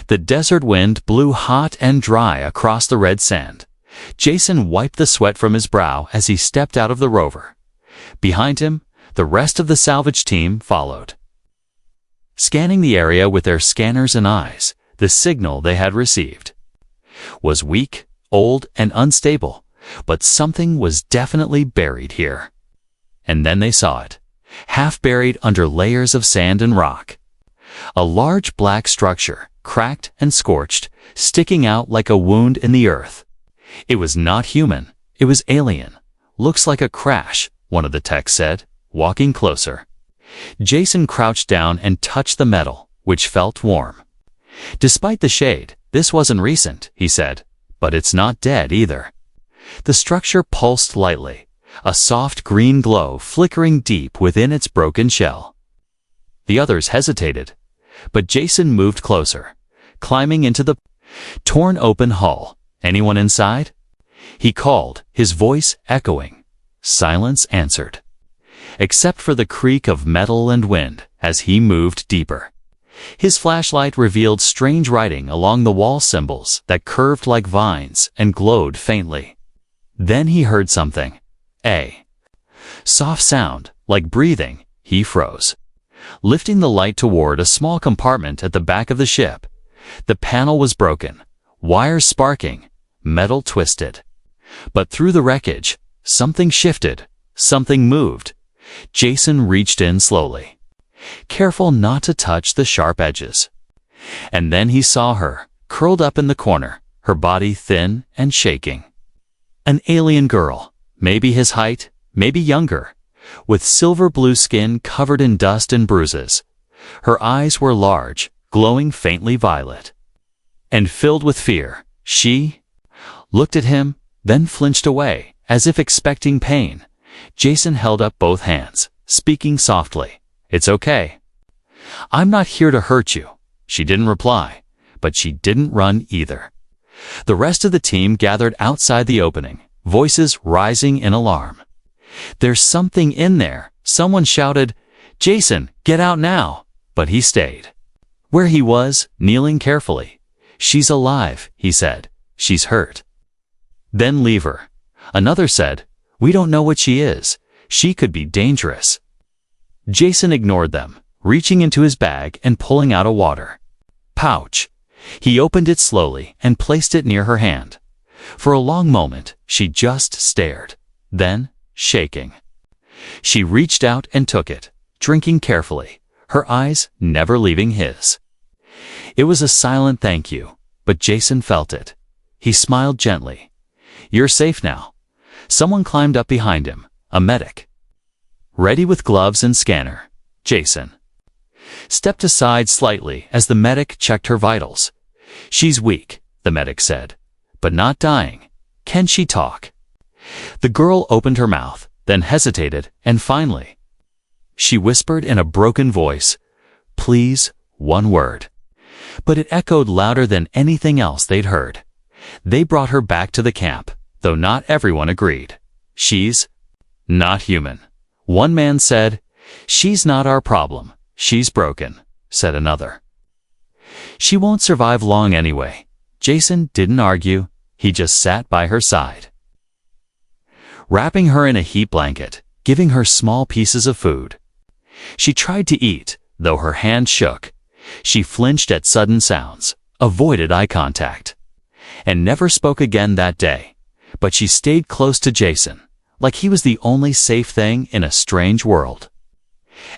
The desert wind blew hot and dry across the red sand. Jason wiped the sweat from his brow as he stepped out of the rover. Behind him, the rest of the salvage team followed. Scanning the area with their scanners and eyes, the signal they had received was weak, old, and unstable, but something was definitely buried here. And then they saw it, half buried under layers of sand and rock. A large black structure, cracked and scorched, sticking out like a wound in the earth. It was not human, it was alien. Looks like a crash, one of the techs said, walking closer. Jason crouched down and touched the metal, which felt warm. Despite the shade, this wasn't recent, he said, but it's not dead either. The structure pulsed lightly, a soft green glow flickering deep within its broken shell. The others hesitated, but Jason moved closer, climbing into the torn open hull. Anyone inside? He called, his voice echoing. Silence answered, except for the creak of metal and wind as he moved deeper. His flashlight revealed strange writing along the wall, symbols that curved like vines and glowed faintly. Then he heard something. A soft sound, like breathing. He froze, lifting the light toward a small compartment at the back of the ship. The panel was broken, wires sparking, metal twisted. But through the wreckage, something shifted, something moved. Jason reached in slowly, careful not to touch the sharp edges. And then he saw her, curled up in the corner, her body thin and shaking. An alien girl, maybe his height, maybe younger, with silver-blue skin covered in dust and bruises. Her eyes were large, glowing faintly violet, and filled with fear. She looked at him, then flinched away, as if expecting pain. Jason held up both hands, speaking softly. It's okay. I'm not here to hurt you. She didn't reply, but she didn't run either. The rest of the team gathered outside the opening, voices rising in alarm. There's something in there, someone shouted. Jason, get out now! But he stayed where he was, kneeling carefully. She's alive, he said. She's hurt. Then leave her. Another said, we don't know what she is. She could be dangerous. Jason ignored them, reaching into his bag and pulling out a water pouch. He opened it slowly and placed it near her hand. For a long moment, she just stared. Then, shaking, she reached out and took it, drinking carefully, her eyes never leaving his. It was a silent thank you, but Jason felt it. He smiled gently. You're safe now. Someone climbed up behind him, a medic. Ready with gloves and scanner, Jason stepped aside slightly as the medic checked her vitals. She's weak, the medic said, but not dying. Can she talk? The girl opened her mouth, then hesitated, and finally, she whispered in a broken voice, please, one word. But it echoed louder than anything else they'd heard. They brought her back to the camp, though not everyone agreed. She's not human. One man said, she's not our problem. She's broken, said another. She won't survive long anyway. Jason didn't argue. He just sat by her side, wrapping her in a heat blanket, giving her small pieces of food. She tried to eat, though her hand shook. She flinched at sudden sounds, avoided eye contact, and never spoke again that day. But she stayed close to Jason, like he was the only safe thing in a strange world.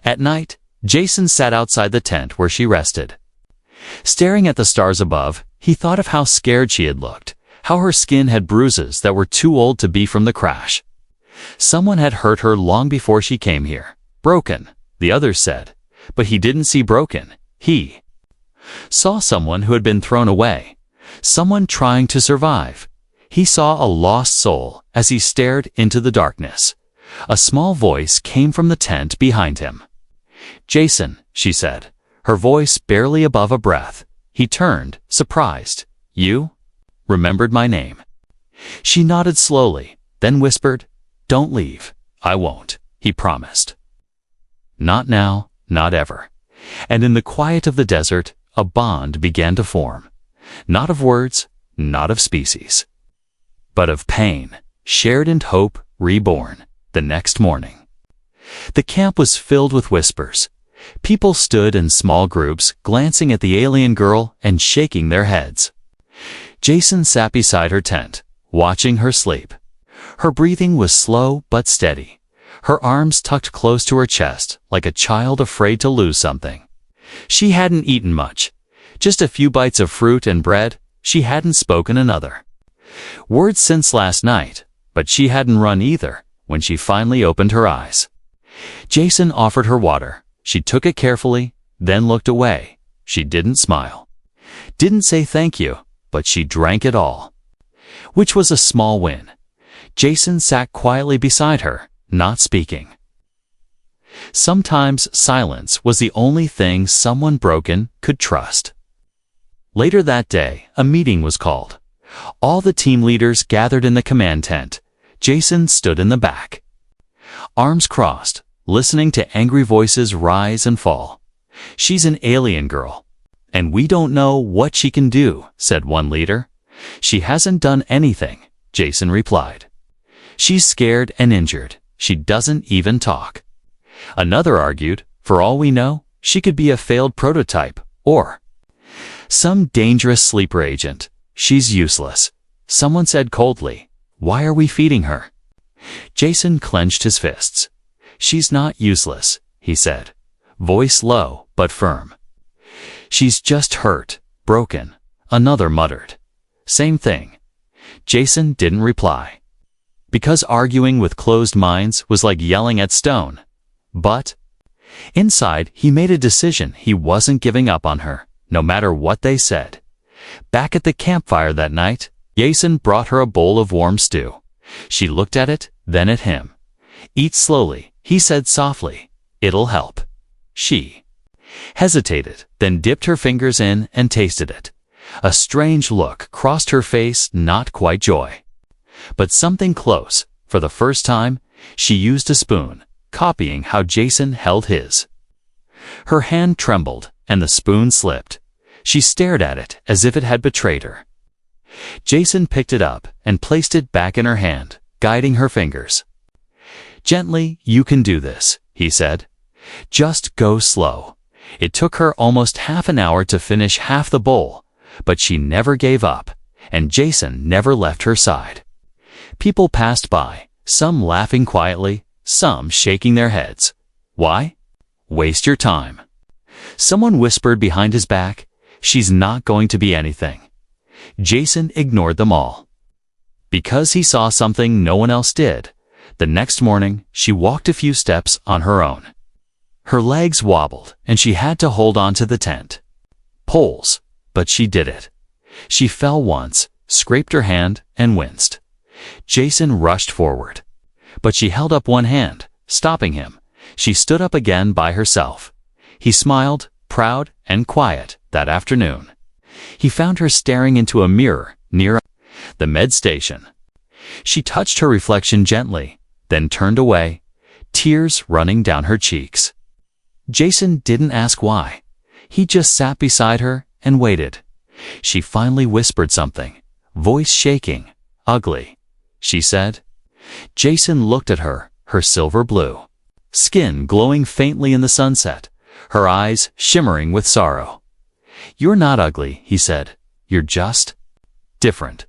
At night, Jason sat outside the tent where she rested. Staring at the stars above, he thought of how scared she had looked, how her skin had bruises that were too old to be from the crash. Someone had hurt her long before she came here. Broken, the others said, but he didn't see broken. He saw someone who had been thrown away, someone trying to survive. He saw a lost soul as he stared into the darkness. A small voice came from the tent behind him. Jason, she said, her voice barely above a breath. He turned, surprised. You remembered my name. She nodded slowly, then whispered, don't leave. I won't, he promised. Not now, not ever. And in the quiet of the desert, a bond began to form. Not of words, not of species, but of pain, shared and hope reborn the next morning. The camp was filled with whispers. People stood in small groups, glancing at the alien girl and shaking their heads. Jason sat beside her tent, watching her sleep. Her breathing was slow but steady, her arms tucked close to her chest like a child afraid to lose something. She hadn't eaten much, just a few bites of fruit and bread. She hadn't spoken another word since last night, but she hadn't run either when she finally opened her eyes. Jason offered her water. She took it carefully, then looked away. She didn't smile, didn't say thank you, but she drank it all, which was a small win. Jason sat quietly beside her, not speaking. Sometimes silence was the only thing someone broken could trust. Later that day, a meeting was called. All the team leaders gathered in the command tent. Jason stood in the back, arms crossed, listening to angry voices rise and fall. "She's an alien girl, and we don't know what she can do," said one leader. "She hasn't done anything," Jason replied. "She's scared and injured. She doesn't even talk." Another argued, "For all we know, she could be a failed prototype, or some dangerous sleeper agent. She's useless." Someone said coldly, "Why are we feeding her?" Jason clenched his fists. "She's not useless," he said, voice low but firm. "She's just hurt, broken," another muttered. "Same thing." Jason didn't reply, because arguing with closed minds was like yelling at stone. But inside, he made a decision. He wasn't giving up on her, no matter what they said. Back at the campfire that night, Jason brought her a bowl of warm stew. She looked at it, then at him. "Eat slowly," he said softly. "It'll help." She hesitated, then dipped her fingers in and tasted it. A strange look crossed her face, not quite joy, but something close. For the first time, she used a spoon, copying how Jason held his. Her hand trembled, and the spoon slipped. She stared at it as if it had betrayed her. Jason picked it up and placed it back in her hand, guiding her fingers. "Gently, you can do this," he said. "Just go slow." It took her almost half an hour to finish half the bowl, but she never gave up, and Jason never left her side. People passed by, some laughing quietly, some shaking their heads. Why? Waste your time. Someone whispered behind his back, "She's not going to be anything." Jason ignored them all, because he saw something no one else did. The next morning, she walked a few steps on her own. Her legs wobbled, and she had to hold on to the tent poles, but she did it. She fell once, scraped her hand, and winced. Jason rushed forward, but she held up one hand, stopping him. She stood up again by herself. He smiled, proud and quiet, that afternoon. He found her staring into a mirror near the med station. She touched her reflection gently, then turned away, tears running down her cheeks. Jason didn't ask why. He just sat beside her and waited. She finally whispered something, voice shaking. "Ugly," she said. Jason looked at her, her silver blue skin glowing faintly in the sunset, her eyes shimmering with sorrow. "You're not ugly," he said. "You're just different."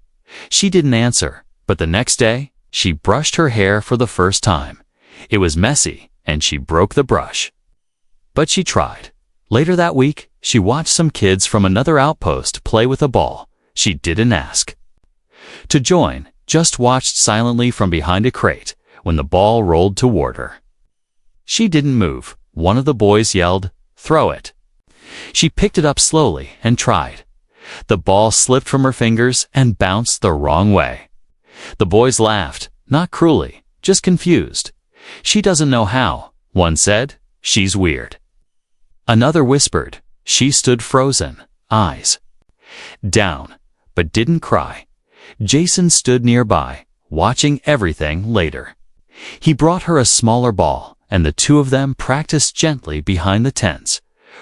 She didn't answer, but the next day, she brushed her hair for the first time. It was messy, and she broke the brush. But she tried. Later that week, she watched some kids from another outpost play with a ball. She didn't ask to join, just watched silently from behind a crate when the ball rolled toward her. She didn't move. One of the boys yelled, "Throw it." She picked it up slowly and tried. The ball slipped from her fingers and bounced the wrong way. The boys laughed, not cruelly, just confused. "She doesn't know how," one said. "She's weird." Another whispered. She stood frozen, eyes down, but didn't cry. Jason stood nearby, watching everything. Later, he brought her a smaller ball, and the two of them practiced gently behind the tents.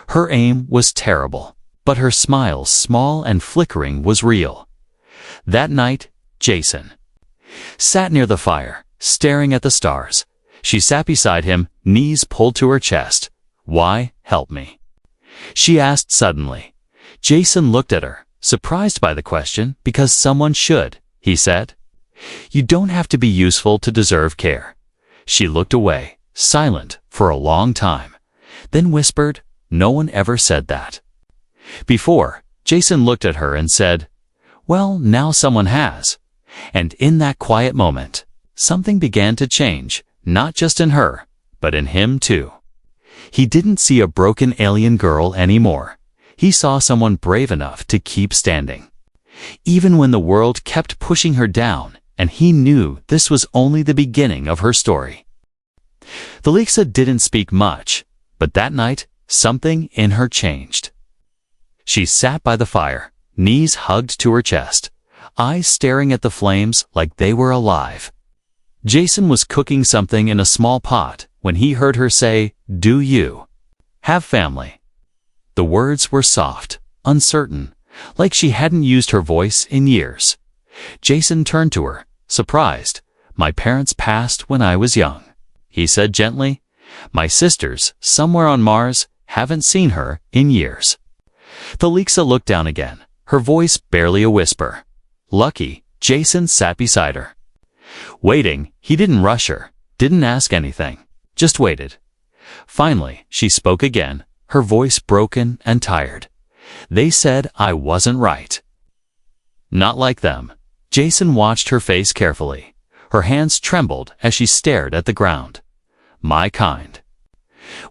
Her aim was terrible, but her smile, small and flickering, was real. That night, Jason sat near the fire, staring at the stars. She sat beside him, knees pulled to her chest. "Why help me?" she asked suddenly. Jason looked at her, surprised by the question. "Because someone should," he said. "You don't have to be useful to deserve care." She looked away, silent for a long time, then whispered, "No one ever said that before." Jason looked at her and said, "Well, now someone has." And in that quiet moment, something began to change, not just in her, but in him too. He didn't see a broken alien girl anymore. He saw someone brave enough to keep standing, even when the world kept pushing her down, and he knew this was only the beginning of her story. Thalixa didn't speak much, but that night, something in her changed. She sat by the fire, knees hugged to her chest, eyes staring at the flames like they were alive. Jason was cooking something in a small pot when he heard her say, "Do you have family?" The words were soft, uncertain, like she hadn't used her voice in years. Jason turned to her, surprised. "My parents passed when I was young," he said gently. "My sisters, somewhere on Mars, haven't seen her in years." Thalixa looked down again, her voice barely a whisper. Lucky, Jason sat beside her. Waiting, he didn't rush her, didn't ask anything, just waited. Finally, she spoke again, her voice broken and tired. "They said I wasn't right." "Not like them." Jason watched her face carefully. Her hands trembled as she stared at the ground. "My kind.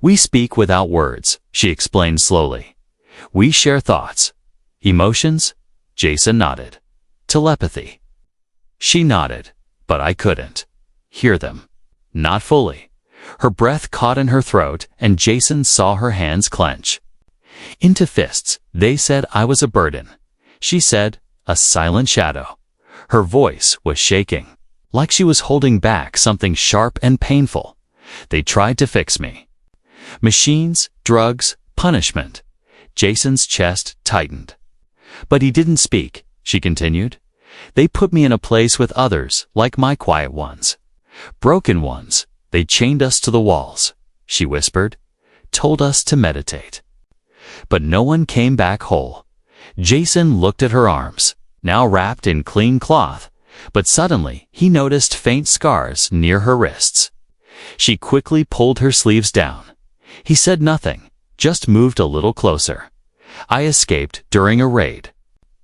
We speak without words," she explained slowly. "We share thoughts. Emotions?" Jason nodded. "Telepathy." She nodded, but I couldn't hear them. Not fully. Her breath caught in her throat, and Jason saw her hands clench into fists. "They said I was a burden," she said, a silent shadow. Her voice was shaking, like she was holding back something sharp and painful. "They tried to fix me. Machines, drugs, punishment." Jason's chest tightened. "But he didn't speak," she continued. "They put me in a place with others, like my quiet ones. Broken ones. They chained us to the walls," she whispered, "told us to meditate. But no one came back whole." Jason looked at her arms, now wrapped in clean cloth, but suddenly he noticed faint scars near her wrists. She quickly pulled her sleeves down. He said nothing, just moved a little closer. "I escaped during a raid,"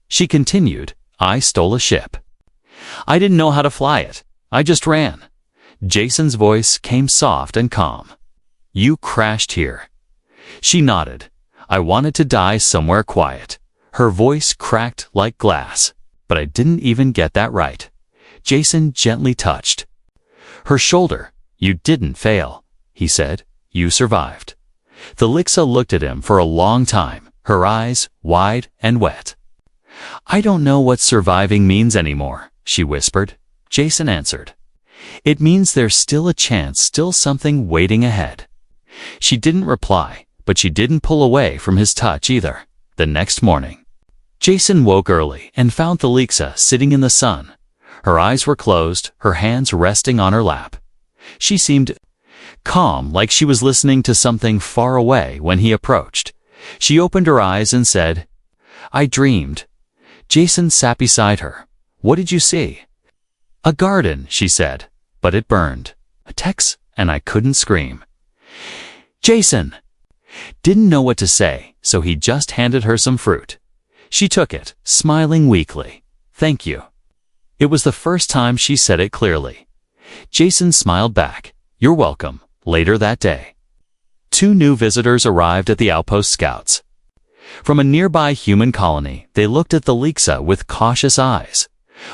she continued. "I stole a ship. I didn't know how to fly it. I just ran." Jason's voice came soft and calm. "You crashed here." She nodded. "I wanted to die somewhere quiet." Her voice cracked like glass, but I didn't even get that right. Jason gently touched her shoulder. "You didn't fail," he said. "You survived." Thalixa looked at him for a long time, her eyes wide and wet. "I don't know what surviving means anymore," she whispered. Jason answered. "It means there's still a chance, still something waiting ahead." She didn't reply, but she didn't pull away from his touch either. The next morning, Jason woke early and found Thalixa sitting in the sun. Her eyes were closed, her hands resting on her lap. She seemed calm, like she was listening to something far away when he approached. She opened her eyes and said, "I dreamed." Jason sat beside her. "What did you see?" "A garden," she said, "but it burned. A text, and I couldn't scream." Jason didn't know what to say, so he just handed her some fruit. She took it, smiling weakly. "Thank you." It was the first time she said it clearly. Jason smiled back. "You're welcome." Later that day, 2 new visitors arrived at the outpost scouts. From a nearby human colony, they looked at Thalixa with cautious eyes.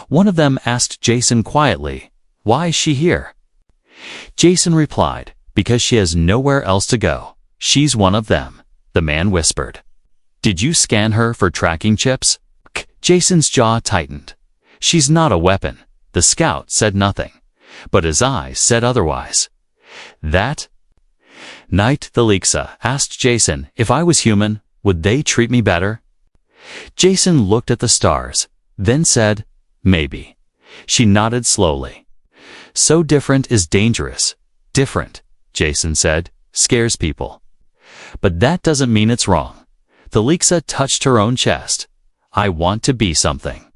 One of them asked Jason quietly, "Why is she here?" Jason replied, "Because she has nowhere else to go. She's one of them," the man whispered. "Did you scan her for tracking chips?" Jason's jaw tightened. "She's not a weapon." The scout said nothing, but his eyes said otherwise. That night, Thalixa asked Jason, "If I was human, would they treat me better?" Jason looked at the stars, then said, "Maybe." She nodded slowly. "So different is dangerous." "Different," Jason said, "scares people. But that doesn't mean it's wrong." Thalixa touched her own chest. "I want to be something."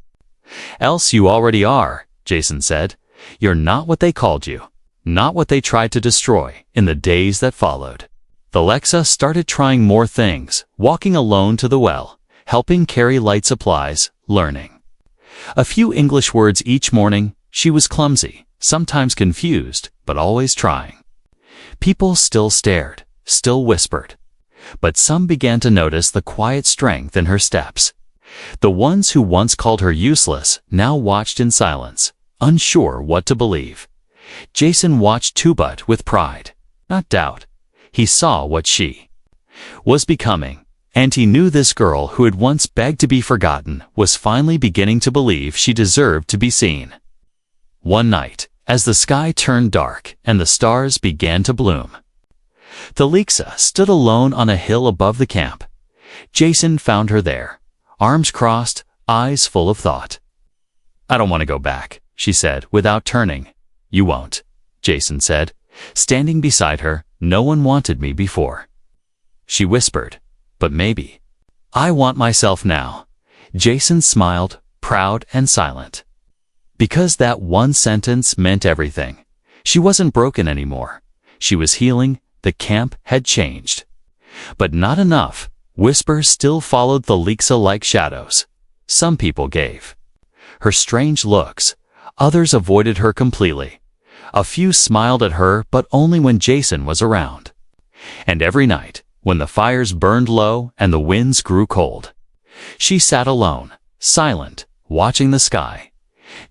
"Else you already are," Jason said. "You're not what they called you, not what they tried to destroy in the days that followed." Thalixa started trying more things, walking alone to the well, helping carry light supplies, learning a few English words each morning. She was clumsy, sometimes confused, but always trying. People still stared, still whispered. But some began to notice the quiet strength in her steps. The ones who once called her useless now watched in silence, unsure what to believe. Jason watched Tubut with pride, not doubt. He saw what she was becoming, and he knew this girl who had once begged to be forgotten was finally beginning to believe she deserved to be seen. One night, as the sky turned dark and the stars began to bloom, Thalixa stood alone on a hill above the camp. Jason found her there, arms crossed, eyes full of thought. "I don't want to go back," she said without turning. "You won't," Jason said, standing beside her. "No one wanted me before." She whispered, "But maybe." "I want myself now." Jason smiled, proud and silent. Because that one sentence meant everything. She wasn't broken anymore. She was healing. The camp had changed. But not enough. Whispers still followed Thalixa like shadows. Some people gave her strange looks. Others avoided her completely. A few smiled at her, but only when Jason was around. And every night, when the fires burned low and the winds grew cold, she sat alone, silent, watching the sky.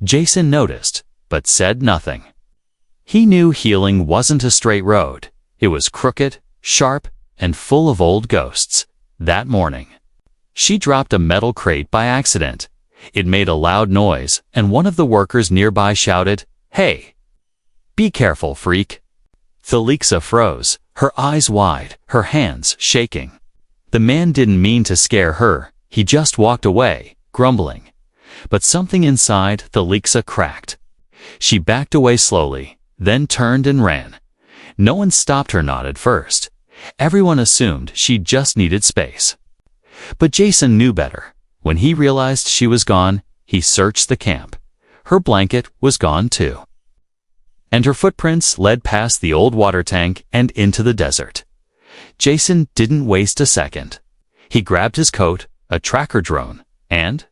Jason noticed, but said nothing. He knew healing wasn't a straight road. It was crooked, sharp, and full of old ghosts. That morning, she dropped a metal crate by accident. It made a loud noise, and one of the workers nearby shouted, "Hey! Be careful, freak." Thalixa froze, her eyes wide, her hands shaking. The man didn't mean to scare her. He just walked away, grumbling. But something inside Thalixa cracked. She backed away slowly, then turned and ran. No one stopped her, not at first. Everyone assumed she just needed space. But Jason knew better. When he realized she was gone, he searched the camp. Her blanket was gone too. And her footprints led past the old water tank and into the desert. Jason didn't waste a second. He grabbed his coat, a tracker drone, and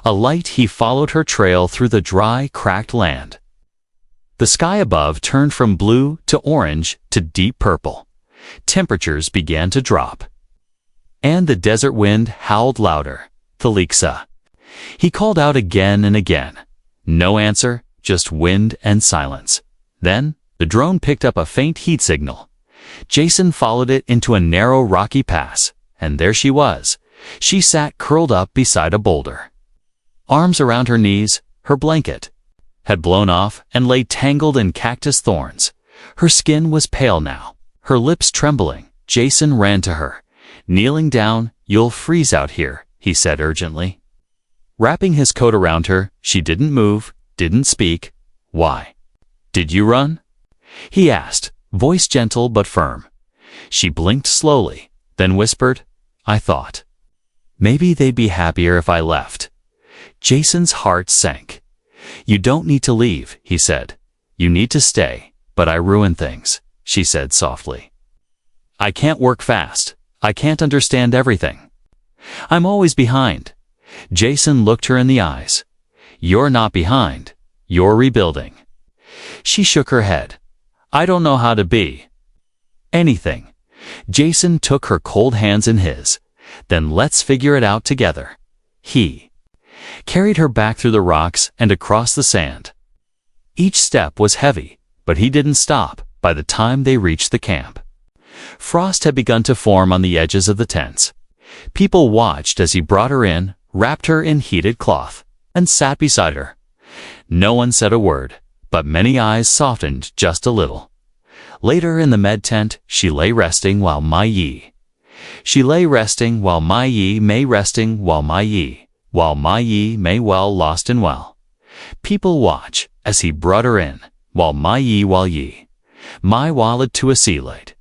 a light. He followed her trail through the dry, cracked land. The sky above turned from blue to orange to deep purple. Temperatures began to drop. And the desert wind howled louder. "Thalixa." He called out again and again. No answer, just wind and silence. Then, the drone picked up a faint heat signal. Jason followed it into a narrow rocky pass, and there she was. She sat curled up beside a boulder. Arms around her knees, her blanket had blown off and lay tangled in cactus thorns. Her skin was pale now, her lips trembling. Jason ran to her. Kneeling down, "You'll freeze out here," he said urgently. Wrapping his coat around her, she didn't move, didn't speak. "Why? Did you run?" he asked, voice gentle but firm. She blinked slowly, then whispered, "I thought maybe they'd be happier if I left." Jason's heart sank. "You don't need to leave," he said. "You need to stay." "But I ruin things," she said softly. "I can't work fast. I can't understand everything. I'm always behind." Jason looked her in the eyes. "You're not behind. You're rebuilding." She shook her head. "I don't know how to be anything." Jason took her cold hands in his. "Then let's figure it out together." He carried her back through the rocks and across the sand. Each step was heavy, but he didn't stop. By the time they reached the camp, frost had begun to form on the edges of the tents. People watched as he brought her in, wrapped her in heated cloth, and sat beside her. No one said a word, but many eyes softened just a little. Later in the med tent, she lay resting while Mai Yi She lay resting while my ye may resting while my ye may well lost in well. People watch as he brought her in, while ye, my wallet to a sea light.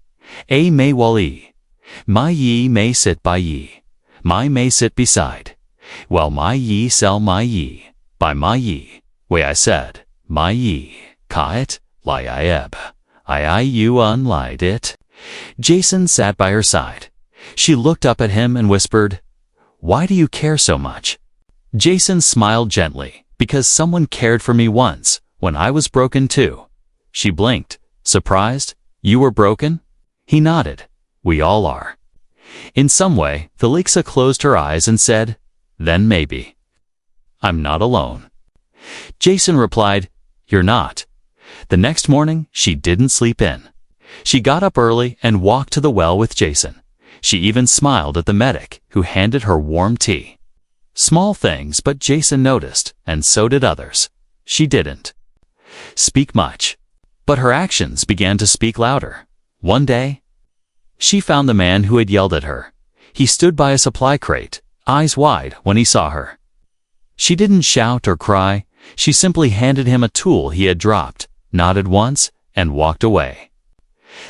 A may wall my ye may sit by ye, my may sit beside. Well my ye sell my ye, by my ye, way I said, my ye, ka it, lie I ebb, I you unlied it. Jason sat by her side. She looked up at him and whispered, "Why do you care so much?" Jason smiled gently, "Because someone cared for me once, when I was broken too." She blinked, surprised. "You were broken?" He nodded. "We all are." In some way, Felixa closed her eyes and said, "Then maybe I'm not alone." Jason replied, "You're not." The next morning, she didn't sleep in. She got up early and walked to the well with Jason. She even smiled at the medic, who handed her warm tea. Small things, but Jason noticed, and so did others. She didn't speak much, but her actions began to speak louder. One day, she found the man who had yelled at her. He stood by a supply crate, eyes wide when he saw her. She didn't shout or cry. She simply handed him a tool he had dropped, nodded once, and walked away.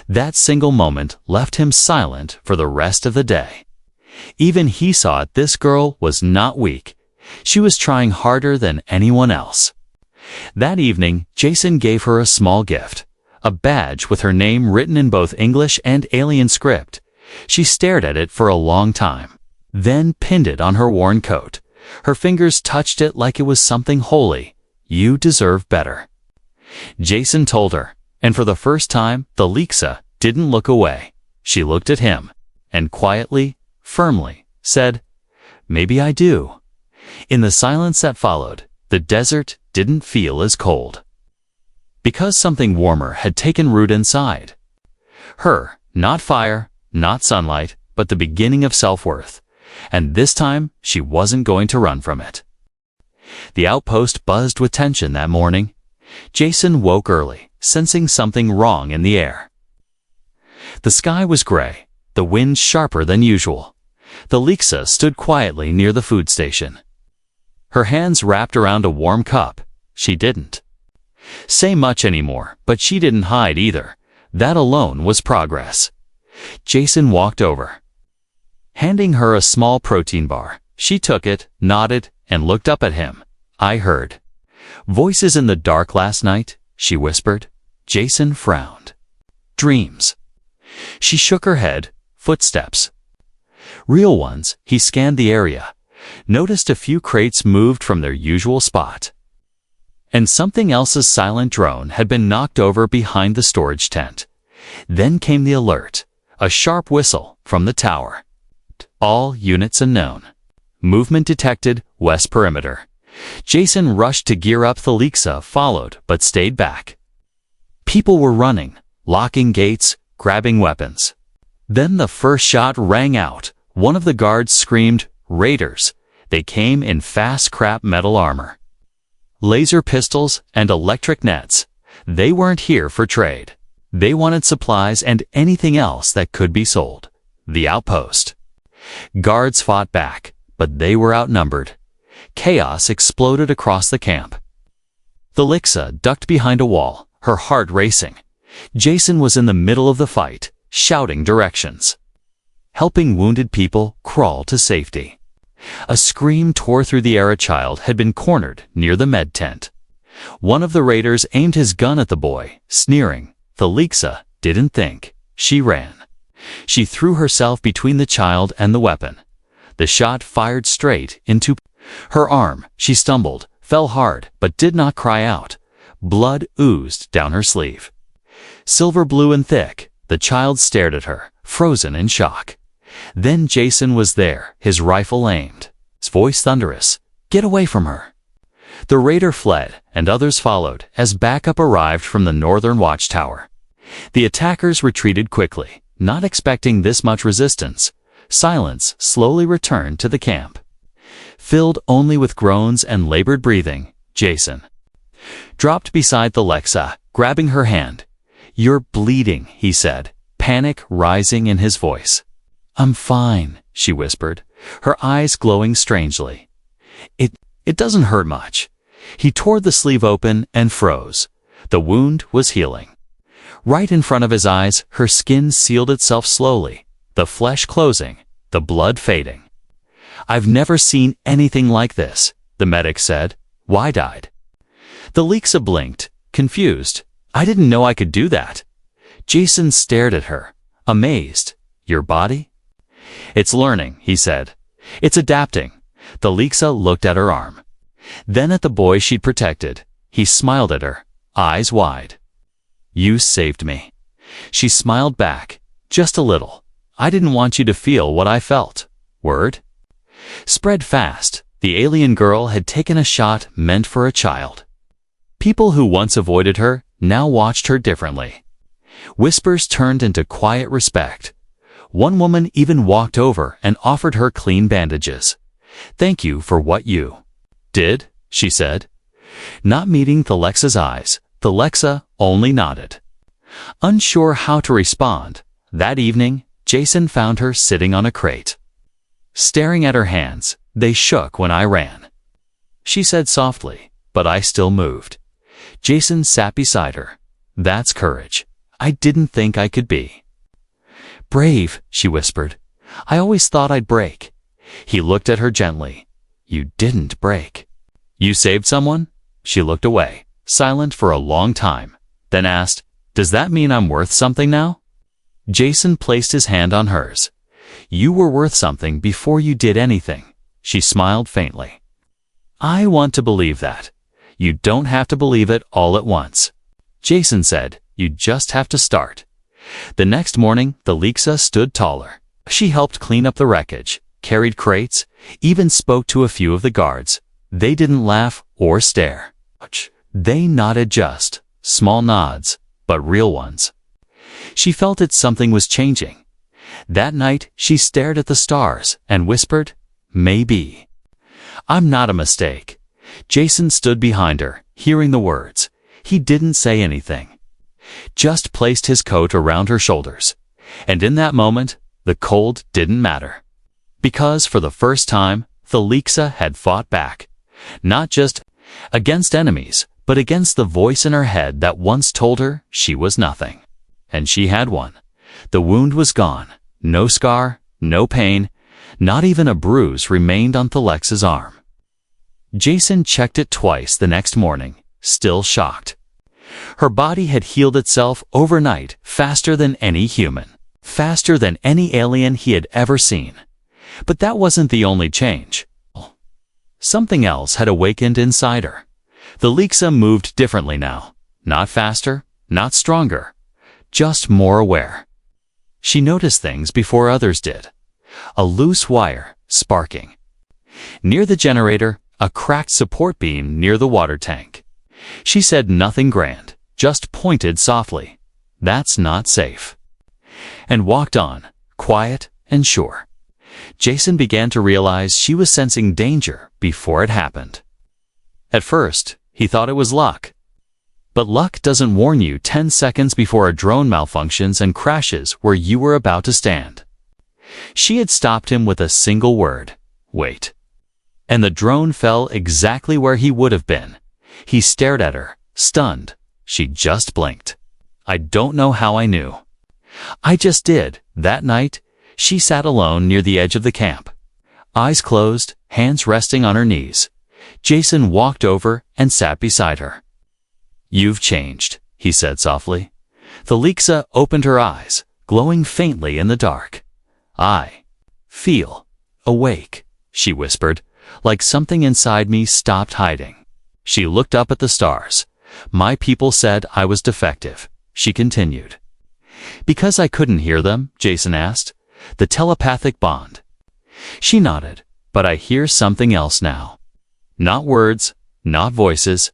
That single moment left him silent for the rest of the day. Even he saw it. This girl was not weak. She was trying harder than anyone else. That evening, Jason gave her a small gift, a badge with her name written in both English and alien script. She stared at it for a long time, then pinned it on her worn coat. Her fingers touched it like it was something holy. "You deserve better," Jason told her, and for the first time, the Felixa didn't look away. She looked at him, and quietly, firmly, said, "Maybe I do." In the silence that followed, the desert didn't feel as cold, because something warmer had taken root inside her. Not fire, not sunlight, but the beginning of self-worth. And this time, she wasn't going to run from it. The outpost buzzed with tension that morning. Jason woke early, sensing something wrong in the air. The sky was gray, the wind sharper than usual. The Felixa stood quietly near the food station, her hands wrapped around a warm cup. She didn't say much anymore, but she didn't hide either. That alone was progress. Jason walked over, handing her a small protein bar. She took it, nodded, and looked up at him. "I heard voices in the dark last night," she whispered. Jason frowned. "Dreams?" She shook her head. "Footsteps." "Real ones." He scanned the area, noticed a few crates moved from their usual spot, and something else's silent drone had been knocked over behind the storage tent. Then came the alert, a sharp whistle from the tower. "All units unknown. Movement detected, west perimeter." Jason rushed to gear up. Felixa followed, but stayed back. People were running, locking gates, grabbing weapons. Then the first shot rang out. One of the guards screamed, "Raiders!" They came in fast scrap metal armor, laser pistols, and electric nets. They weren't here for trade. They wanted supplies and anything else that could be sold. The outpost guards fought back, but they were outnumbered. Chaos exploded across the camp. The Felixa ducked behind a wall, her heart racing. Jason was in the middle of the fight, shouting directions, helping wounded people crawl to safety. A scream tore through the air. A child had been cornered near the med tent. One of the raiders aimed his gun at the boy, sneering. Felixa didn't think. She ran. She threw herself between the child and the weapon. The shot fired straight into her arm. She stumbled, fell hard, but did not cry out. Blood oozed down her sleeve, silver blue and thick. The child stared at her, frozen in shock. Then Jason was there, his rifle aimed, his voice thunderous. "Get away from her!" The raider fled, and others followed as backup arrived from the northern watchtower. The attackers retreated quickly, not expecting this much resistance. Silence slowly returned to the camp, filled only with groans and labored breathing. Jason dropped beside the Felixa, grabbing her hand. "You're bleeding," he said, panic rising in his voice. I'm fine, she whispered, her eyes glowing strangely. It doesn't hurt much. He tore the sleeve open and froze. The wound was healing. Right in front of his eyes, her skin sealed itself slowly, the flesh closing, the blood fading. I've never seen anything like this, the medic said. Wide-eyed. The Lexa blinked, confused. I didn't know I could do that. Jason stared at her, amazed. Your body? It's learning, he said. It's adapting. The Lexa looked at her arm. Then at the boy she'd protected. He smiled at her, eyes wide. You saved me. She smiled back, just a little. I didn't want you to feel what I felt. Word? Spread fast. The alien girl had taken a shot meant for a child. People who once avoided her now watched her differently. Whispers turned into quiet respect. One woman even walked over and offered her clean bandages. Thank you for what you did, she said. Not meeting the Lexa's eyes, the Lexa only nodded. Unsure how to respond, that evening, Jason found her sitting on a crate. Staring at her hands, they shook when I ran. She said softly, but I still moved. Jason sat beside her. That's courage. I didn't think I could be. Brave, she whispered. I always thought I'd break. He looked at her gently. You didn't break. You saved someone? She looked away, silent for a long time, then asked, Does that mean I'm worth something now? Jason placed his hand on hers. You were worth something before you did anything. She smiled faintly. I want to believe that. You don't have to believe it all at once. Jason said, You just have to start. The next morning, the Lexa stood taller. She helped clean up the wreckage, carried crates, even spoke to a few of the guards. They didn't laugh or stare. They nodded just, small nods, but real ones. She felt that something was changing. That night, she stared at the stars and whispered, Maybe. I'm not a mistake. Jason stood behind her, hearing the words. He didn't say anything. Just placed his coat around her shoulders. And in that moment, the cold didn't matter. Because for the first time, the Lexa had fought back. Not just against enemies, but against the voice in her head that once told her she was nothing. And she had one. The wound was gone. No scar, no pain, not even a bruise remained on Thelexa's arm. Jason checked it twice the next morning, still shocked. Her body had healed itself overnight faster than any human, faster than any alien he had ever seen. But that wasn't the only change. Something else had awakened inside her. The Lexa moved differently now, not faster, not stronger, just more aware. She noticed things before others did. A loose wire, sparking. Near the generator, a cracked support beam near the water tank. She said nothing grand, just pointed softly. That's not safe. And walked on, quiet and sure. Jason began to realize she was sensing danger before it happened. At first, he thought it was luck. But luck doesn't warn you 10 seconds before a drone malfunctions and crashes where you were about to stand. She had stopped him with a single word, wait. And the drone fell exactly where he would have been. He stared at her, stunned. She just blinked. I don't know how I knew. I just did. That night, she sat alone near the edge of the camp. Eyes closed, hands resting on her knees. Jason walked over and sat beside her. You've changed, he said softly. The Lexa opened her eyes, glowing faintly in the dark. I feel awake, she whispered, like something inside me stopped hiding. She looked up at the stars. My people said I was defective, she continued. Because I couldn't hear them, Jason asked. The telepathic bond. She nodded, but I hear something else now. Not words, not voices.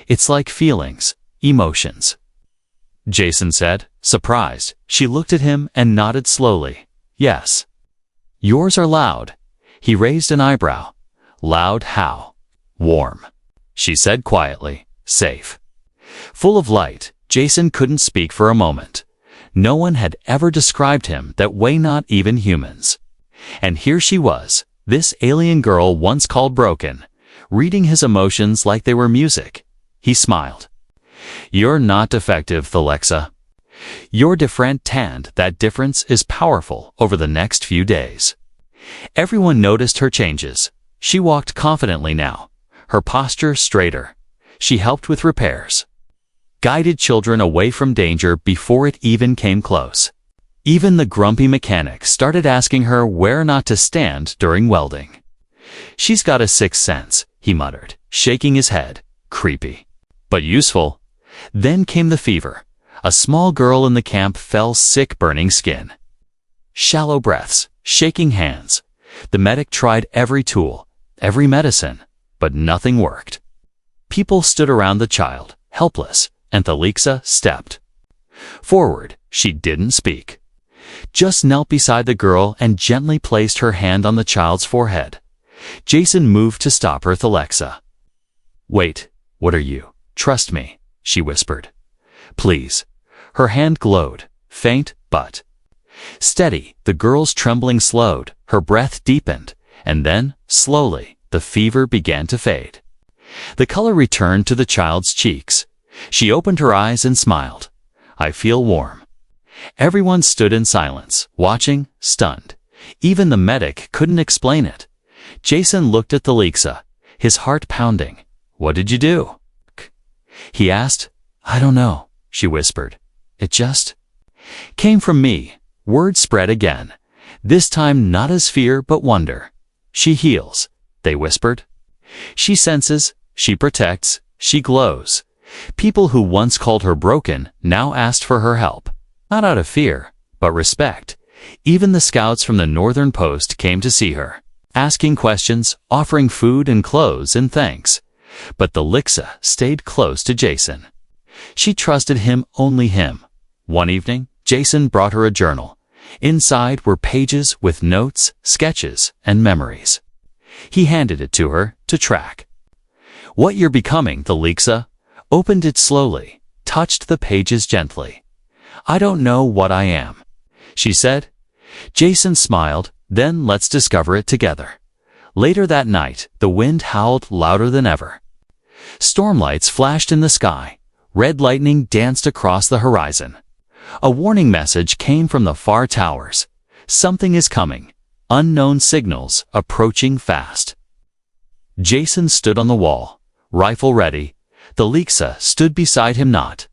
It's like feelings, emotions. Jason said, surprised. She looked at him and nodded slowly. Yes. Yours are loud. He raised an eyebrow. Loud how? Warm. She said quietly, safe. Full of light, Jason couldn't speak for a moment. No one had ever described him that way, not even humans. And here she was, this alien girl once called broken, reading his emotions like they were music. He smiled. "You're not defective, Alexa. You're different, and that difference is powerful over the next few days." Everyone noticed her changes. She walked confidently now, her posture straighter. She helped with repairs, guided children away from danger before it even came close. Even the grumpy mechanic started asking her where not to stand during welding. "She's got a sixth sense," he muttered, shaking his head. "Creepy, but useful." Then came the fever. A small girl in the camp fell sick, burning skin. Shallow breaths, shaking hands. The medic tried every tool, every medicine, but nothing worked. People stood around the child, helpless, and Alexa stepped forward. She didn't speak, just knelt beside the girl and gently placed her hand on the child's forehead. Jason moved to stop her. "Alexa, wait, what are you? Trust me," she whispered. "Please." Her hand glowed, faint but steady. The girl's trembling slowed, her breath deepened, and then, slowly, the fever began to fade. The color returned to the child's cheeks. She opened her eyes and smiled. "I feel warm." Everyone stood in silence, watching, stunned. Even the medic couldn't explain it. Jason looked at Alexa, his heart pounding. "What did you do?" he asked. "I don't know," she whispered. "It just came from me." Word spread again, this time not as fear but wonder. "She heals," they whispered. "She senses, she protects, she glows." People who once called her broken now asked for her help, not out of fear, but respect. Even the scouts from the northern post came to see her, asking questions, offering food and clothes in thanks. But Alexa stayed close to Jason. She trusted him, only him. One evening, Jason brought her a journal. Inside were pages with notes, sketches, and memories. He handed it to her to track. "What you're becoming," Alexa opened it slowly, touched the pages gently. "I don't know what I am," she said. Jason smiled. "Then let's discover it together." Later that night, the wind howled louder than ever. Storm lights flashed in the sky. Red lightning danced across the horizon. A warning message came from the far towers. Something is coming. Unknown signals approaching fast. Jason stood on the wall, rifle ready. Alexa stood beside him, not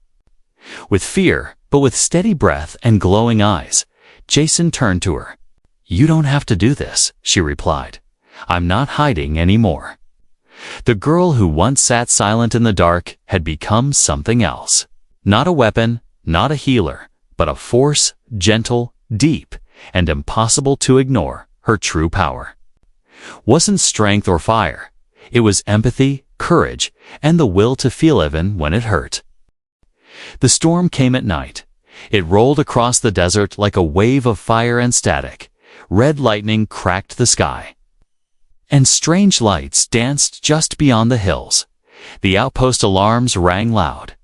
with fear, but with steady breath and glowing eyes. Jason turned to her. "You don't have to do this," she replied. "I'm not hiding anymore." The girl who once sat silent in the dark had become something else. Not a weapon, not a healer, but a force, gentle, deep, and impossible to ignore. Her true power wasn't strength or fire. It was empathy, courage, and the will to feel even when it hurt. The storm came at night. It rolled across the desert like a wave of fire and static. Red lightning cracked the sky, and strange lights danced just beyond the hills. The outpost alarms rang loud.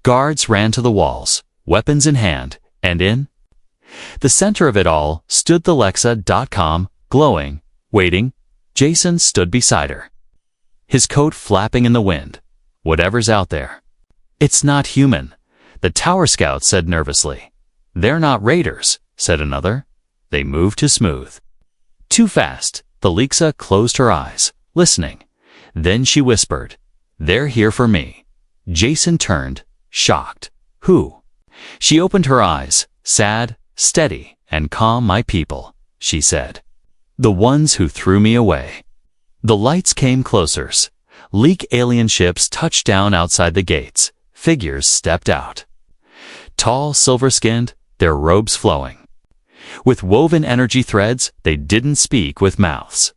Guards ran to the walls, weapons in hand, and in the center of it all stood the Alexa.com, glowing, waiting. Jason stood beside her, his coat flapping in the wind. "Whatever's out there, it's not human," the tower scout said nervously. "They're not raiders," said another. "They move too smooth, too fast." Alexa closed her eyes, listening. Then she whispered, "They're here for me." Jason turned, shocked. "Who?" She opened her eyes, sad, steady, and calm. "My people," she said. "The ones who threw me away." The lights came closer. Sleek alien ships touched down outside the gates. Figures stepped out. Tall, silver-skinned, their robes flowing. With woven energy threads, they didn't speak with mouths,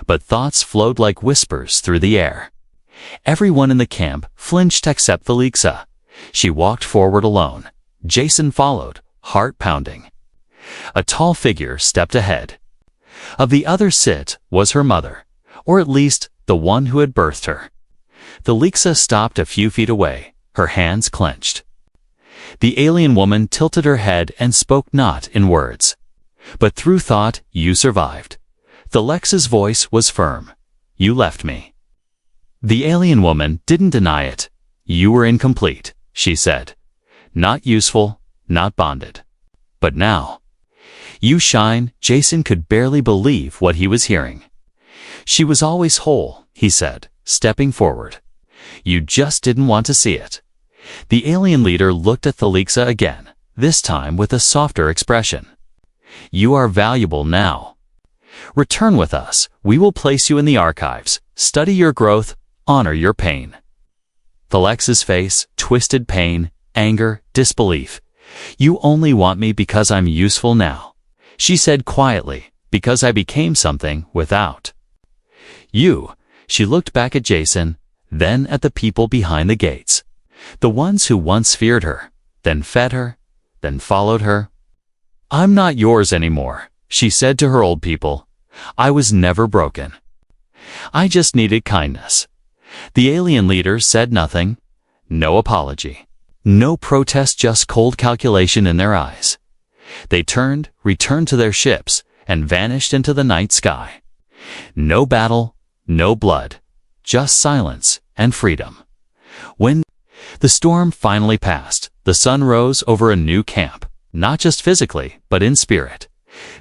but thoughts flowed like whispers through the air. Everyone in the camp flinched except Alexa. She walked forward alone. Jason followed, heart pounding. A tall figure stepped ahead. Of the other sit was her mother, or at least the one who had birthed her. Alexa stopped a few feet away, her hands clenched. The alien woman tilted her head and spoke not in words. But through thought, you survived. Thalex's voice was firm. You left me. The alien woman didn't deny it. You were incomplete, she said. Not useful, not bonded. But now, you shine. Jason could barely believe what he was hearing. She was always whole, he said, stepping forward. You just didn't want to see it. The alien leader looked at Thalixa again, this time with a softer expression. You are valuable now. Return with us. We will place you in the archives. Study your growth, honor your pain. Thalex's face twisted pain, anger, disbelief. You only want me because I'm useful now, she said quietly, because I became something without. You, she looked back at Jason, then at the people behind the gates. The ones who once feared her, then fed her, then followed her. I'm not yours anymore, she said to her old people. I was never broken. I just needed kindness. The alien leaders said nothing. No apology. No protest, just cold calculation in their eyes. They returned to their ships, and vanished into the night sky. No battle, no blood, just silence and freedom. When the storm finally passed, the sun rose over a new camp, not just physically, but in spirit.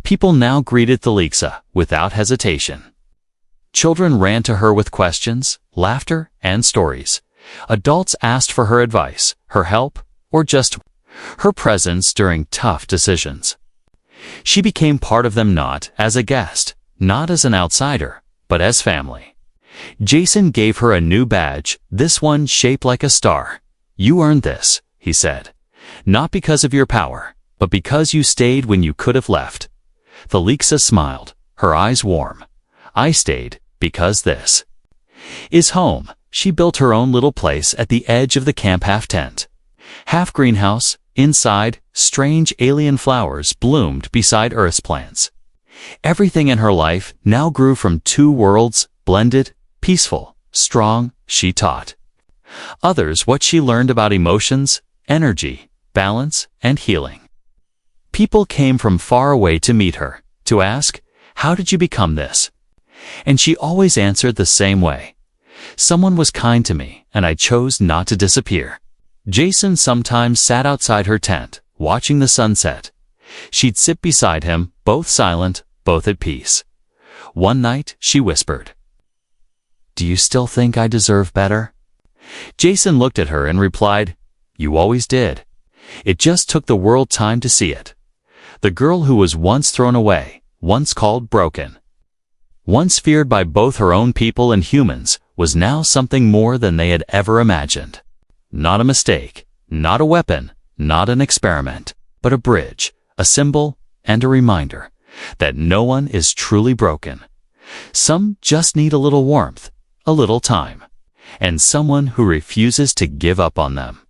People now greeted Thalixa without hesitation. Children ran to her with questions, laughter, and stories. Adults asked for her advice, her help, or just her presence during tough decisions. She became part of them, not as a guest, not as an outsider, but as family. Jason gave her a new badge, this one shaped like a star. You earned this, he said. Not because of your power, but because you stayed when you could have left. Thalixa smiled, her eyes warm. I stayed because this is home. She built her own little place at the edge of the camp, half tent, half greenhouse. Inside, strange alien flowers bloomed beside Earth's plants. Everything in her life now grew from two worlds, blended, peaceful, strong. She taught others what she learned about emotions, energy, balance, and healing. People came from far away to meet her, to ask, how did you become this? And she always answered the same way. Someone was kind to me, and I chose not to disappear. Jason sometimes sat outside her tent, watching the sunset. She'd sit beside him, both silent, both at peace. One night, she whispered, "Do you still think I deserve better?" Jason looked at her and replied, "You always did. It just took the world time to see it." The girl who was once thrown away, once called broken, once feared by both her own people and humans, was now something more than they had ever imagined. Not a mistake, not a weapon, not an experiment, but a bridge, a symbol, and a reminder that no one is truly broken. Some just need a little warmth, a little time, and someone who refuses to give up on them.